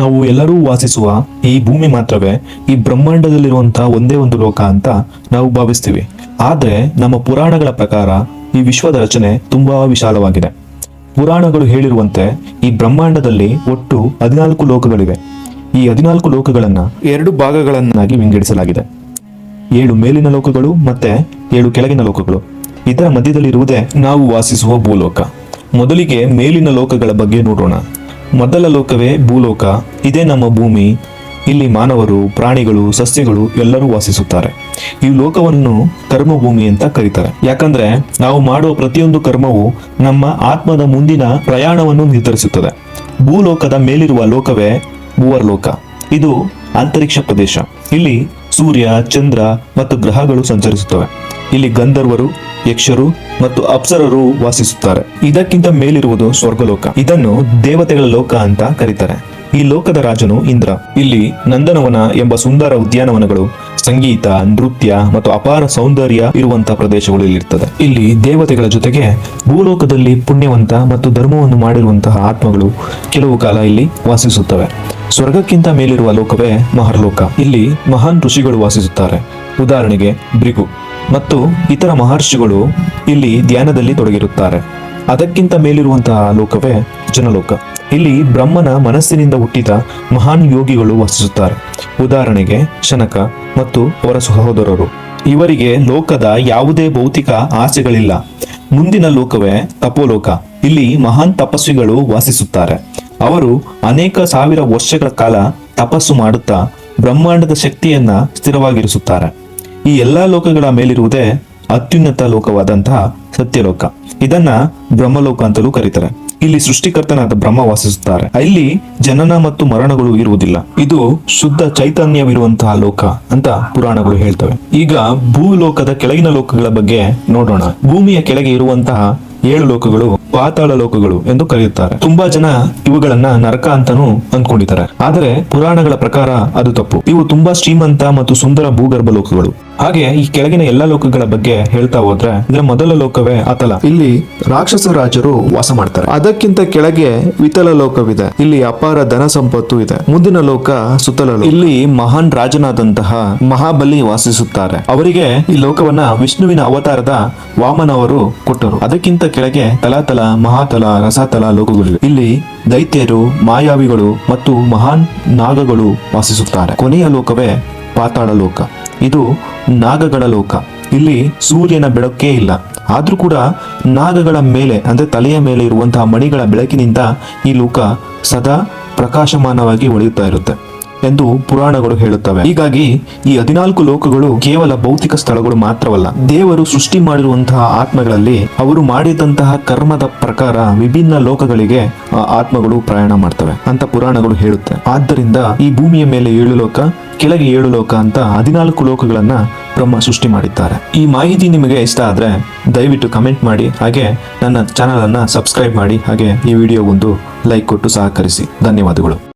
ನಾವು ಎಲ್ಲರೂ ವಾಸಿಸುವ ಈ ಭೂಮಿ ಮಾತ್ರವೇ ಈ ಬ್ರಹ್ಮಾಂಡದಲ್ಲಿರುವಂತಹ ಒಂದೇ ಒಂದು ಲೋಕ ಅಂತ ನಾವು ಭಾವಿಸ್ತೀವಿ. ಆದ್ರೆ ನಮ್ಮ ಪುರಾಣಗಳ ಪ್ರಕಾರ ಈ ವಿಶ್ವದ ರಚನೆ ತುಂಬಾ ವಿಶಾಲವಾಗಿದೆ. ಪುರಾಣಗಳು ಹೇಳಿರುವಂತೆ ಈ ಬ್ರಹ್ಮಾಂಡದಲ್ಲಿ ಒಟ್ಟು 14 ಲೋಕಗಳಿವೆ. ಈ 14 ಲೋಕಗಳನ್ನ 2 ಭಾಗಗಳನ್ನಾಗಿ ವಿಂಗಡಿಸಲಾಗಿದೆ. 7 ಮೇಲಿನ ಲೋಕಗಳು ಮತ್ತೆ 7 ಕೆಳಗಿನ ಲೋಕಗಳು. ಇದರ ಮಧ್ಯದಲ್ಲಿರುವುದೇ ನಾವು ವಾಸಿಸುವ ಭೂಲೋಕ. ಮೊದಲಿಗೆ ಮೇಲಿನ ಲೋಕಗಳ ಬಗ್ಗೆ ನೋಡೋಣ. ಮೊದಲ ಲೋಕವೇ ಭೂಲೋಕ. ಇದೇ ನಮ್ಮ ಭೂಮಿ. ಇಲ್ಲಿ ಮಾನವರು, ಪ್ರಾಣಿಗಳು, ಸಸ್ಯಗಳು ಎಲ್ಲರೂ ವಾಸಿಸುತ್ತಾರೆ. ಈ ಲೋಕವನ್ನು ಕರ್ಮಭೂಮಿ ಅಂತ ಕರೀತಾರೆ. ಯಾಕಂದ್ರೆ ನಾವು ಮಾಡುವ ಪ್ರತಿಯೊಂದು ಕರ್ಮವು ನಮ್ಮ ಆತ್ಮದ ಮುಂದಿನ ಪ್ರಯಾಣವನ್ನು ನಿರ್ಧರಿಸುತ್ತದೆ. ಭೂಲೋಕದ ಮೇಲಿರುವ ಲೋಕವೇ ಭೂವರ್ಲೋಕ. ಇದು ಅಂತರಿಕ್ಷ ಪ್ರದೇಶ. ಇಲ್ಲಿ ಸೂರ್ಯ, ಚಂದ್ರ ಮತ್ತು ಗ್ರಹಗಳು ಸಂಚರಿಸುತ್ತವೆ. ಇಲ್ಲಿ ಗಂಧರ್ವರು, ಯಕ್ಷರು ಮತ್ತು ಅಪ್ಸರರು ವಾಸಿಸುತ್ತಾರೆ. ಇದಕ್ಕಿಂತ ಮೇಲಿರುವುದು ಸ್ವರ್ಗಲೋಕ. ಇದನ್ನು ದೇವತೆಗಳ ಲೋಕ ಅಂತ ಕರೀತಾರೆ. ಈ ಲೋಕದ ರಾಜನು ಇಂದ್ರ. ಇಲ್ಲಿ ನಂದನವನ ಎಂಬ ಸುಂದರ ಉದ್ಯಾನವನಗಳು, ಸಂಗೀತ, ನೃತ್ಯ ಮತ್ತು ಅಪಾರ ಸೌಂದರ್ಯ ಇರುವಂತಹ ಪ್ರದೇಶಗಳು ಇಲ್ಲಿರ್ತದೆ. ಇಲ್ಲಿ ದೇವತೆಗಳ ಜೊತೆಗೆ ಭೂಲೋಕದಲ್ಲಿ ಪುಣ್ಯವಂತ ಮತ್ತು ಧರ್ಮವನ್ನು ಮಾಡಿರುವಂತಹ ಆತ್ಮಗಳು ಕೆಲವು ಕಾಲ ಇಲ್ಲಿ ವಾಸಿಸುತ್ತವೆ. ಸ್ವರ್ಗಕ್ಕಿಂತ ಮೇಲಿರುವ ಲೋಕವೇ ಮಹರ್ಲೋಕ. ಇಲ್ಲಿ ಮಹಾನ್ ಋಷಿಗಳು ವಾಸಿಸುತ್ತಾರೆ. ಉದಾಹರಣೆಗೆ ಭೃಗು ಮತ್ತು ಇತರ ಮಹರ್ಷಿಗಳು ಇಲ್ಲಿ ಧ್ಯಾನದಲ್ಲಿ ತೊಡಗಿರುತ್ತಾರೆ. ಅದಕ್ಕಿಂತ ಮೇಲಿರುವಂತಹ ಲೋಕವೇ ಜನಲೋಕ. ಇಲ್ಲಿ ಬ್ರಹ್ಮನ ಮನಸ್ಸಿನಿಂದ ಹುಟ್ಟಿದ ಮಹಾನ್ ಯೋಗಿಗಳು ವಾಸಿಸುತ್ತಾರೆ. ಉದಾಹರಣೆಗೆ ಶನಕ ಮತ್ತು ಅವರ ಸಹೋದರರು. ಇವರಿಗೆ ಲೋಕದ ಯಾವುದೇ ಭೌತಿಕ ಆಸೆಗಳಿಲ್ಲ. ಮುಂದಿನ ಲೋಕವೇ ತಪೋಲೋಕ. ಇಲ್ಲಿ ಮಹಾನ್ ತಪಸ್ವಿಗಳು ವಾಸಿಸುತ್ತಾರೆ. ಅವರು ಅನೇಕ ಸಾವಿರ ವರ್ಷಗಳ ಕಾಲ ತಪಸ್ಸು ಮಾಡುತ್ತಾ ಬ್ರಹ್ಮಾಂಡದ ಶಕ್ತಿಯನ್ನ ಸ್ಥಿರವಾಗಿರಿಸುತ್ತಾರೆ. ಈ ಎಲ್ಲಾ ಲೋಕಗಳ ಮೇಲಿರುವುದೇ ಅತ್ಯುನ್ನತ ಲೋಕವಾದಂತಹ ಸತ್ಯಲೋಕ. ಇದನ್ನ ಬ್ರಹ್ಮಲೋಕ ಅಂತಲೂ ಕರೀತಾರೆ. ಇಲ್ಲಿ ಸೃಷ್ಟಿಕರ್ತನಾದ ಬ್ರಹ್ಮ ವಾಸಿಸುತ್ತಾರೆ. ಇಲ್ಲಿ ಜನನ ಮತ್ತು ಮರಣಗಳು ಇರುವುದಿಲ್ಲ. ಇದು ಶುದ್ಧ ಚೈತನ್ಯವಿರುವಂತಹ ಲೋಕ ಅಂತ ಪುರಾಣಗಳು ಹೇಳ್ತವೆ. ಈಗ ಭೂಲೋಕದ ಕೆಳಗಿನ ಲೋಕಗಳ ಬಗ್ಗೆ ನೋಡೋಣ. ಭೂಮಿಯ ಕೆಳಗೆ ಇರುವಂತಹ 7 ಲೋಕಗಳು ಪಾತಾಳ ಲೋಕಗಳು ಎಂದು ಕರೆಯುತ್ತಾರೆ. ತುಂಬಾ ಜನ ಇವುಗಳನ್ನ ನರಕ ಅಂತಾನೂ ಅಂದ್ಕೊಂಡಿದ್ದಾರೆ. ಆದರೆ ಪುರಾಣಗಳ ಪ್ರಕಾರ ಅದು ತಪ್ಪು. ಇವು ತುಂಬಾ ಶ್ರೀಮಂತ ಮತ್ತು ಸುಂದರ ಭೂಗರ್ಭ ಲೋಕಗಳು. ಹಾಗೆ ಈ ಕೆಳಗಿನ ಎಲ್ಲಾ ಲೋಕಗಳ ಬಗ್ಗೆ ಹೇಳ್ತಾ ಹೋದ್ರೆ ಇದರ ಮೊದಲ ಲೋಕವೇ ಅತಲ. ಇಲ್ಲಿ ರಾಕ್ಷಸ ರಾಜರು ವಾಸ ಮಾಡ್ತಾರೆ. ಅದಕ್ಕಿಂತ ಕೆಳಗೆ ವಿತಲ ಲೋಕವಿದೆ. ಇಲ್ಲಿ ಅಪಾರ ಧನ ಸಂಪತ್ತು ಇದೆ. ಮುಂದಿನ ಲೋಕ ಸುತಲ ಲೋಕ. ಇಲ್ಲಿ ಮಹಾನ್ ರಾಜನಾದಂತಹ ಮಹಾಬಲಿ ವಾಸಿಸುತ್ತಾರೆ. ಅವರಿಗೆ ಈ ಲೋಕವನ್ನ ವಿಷ್ಣುವಿನ ಅವತಾರದ ವಾಮನ ಅವರು ಕೊಟ್ಟರು. ಅದಕ್ಕಿಂತ ಕೆಳಗೆ ತಲಾತಲ, ಮಹಾತಲ, ರಸಾತಲ ಲೋಕಗಳಿವೆ. ಇಲ್ಲಿ ದೈತ್ಯರು, ಮಾಯಾವಿಗಳು ಮತ್ತು ಮಹಾನ್ ನಾಗಗಳು ವಾಸಿಸುತ್ತಾರೆ. ಕೊನೆಯ ಲೋಕವೇ ಪಾತಾಳ ಲೋಕ. ಇದು ನಾಗಗಳ ಲೋಕ. ಇಲ್ಲಿ ಸೂರ್ಯನ ಬೆಳಕೇ ಇಲ್ಲ. ಆದ್ರೂ ಕೂಡ ನಾಗಗಳ ಮೇಲೆ ಅಂದ್ರೆ ತಲೆಯ ಮೇಲೆ ಇರುವಂತಹ ಮಣಿಗಳ ಬೆಳಕಿನಿಂದ ಈ ಲೋಕ ಸದಾ ಪ್ರಕಾಶಮಾನವಾಗಿ ಹೊಳೆಯುತ್ತಾ ಇರುತ್ತೆ ಎಂದು ಪುರಾಣಗಳು ಹೇಳುತ್ತವೆ. ಹೀಗಾಗಿ ಈ 14 ಲೋಕಗಳು ಕೇವಲ ಭೌತಿಕ ಸ್ಥಳಗಳು ಮಾತ್ರವಲ್ಲ. ದೇವರು ಸೃಷ್ಟಿ ಮಾಡಿರುವಂತಹ ಆತ್ಮಗಳಲ್ಲಿ ಅವರು ಮಾಡಿದಂತಹ ಕರ್ಮದ ಪ್ರಕಾರ ವಿಭಿನ್ನ ಲೋಕಗಳಿಗೆ ಆತ್ಮಗಳು ಪ್ರಯಾಣ ಮಾಡ್ತವೆ ಅಂತ ಪುರಾಣಗಳು ಹೇಳುತ್ತೆ. ಆದ್ದರಿಂದ ಈ ಭೂಮಿಯ ಮೇಲೆ 7 ಲೋಕ, ಕೆಳಗೆ 7 ಲೋಕ ಅಂತ 14 ಲೋಕಗಳನ್ನ ಬ್ರಹ್ಮ ಸೃಷ್ಟಿ ಮಾಡಿದ್ದಾರೆ. ಈ ಮಾಹಿತಿ ನಿಮಗೆ ಇಷ್ಟ ಆದ್ರೆ ದಯವಿಟ್ಟು ಕಮೆಂಟ್ ಮಾಡಿ, ಹಾಗೆ ನನ್ನ ಚಾನಲ್ ಅನ್ನ ಸಬ್ಸ್ಕ್ರೈಬ್ ಮಾಡಿ, ಹಾಗೆ ಈ ವಿಡಿಯೋಗೊಂದು ಲೈಕ್ ಕೊಟ್ಟು ಸಹಕರಿಸಿ. ಧನ್ಯವಾದಗಳು.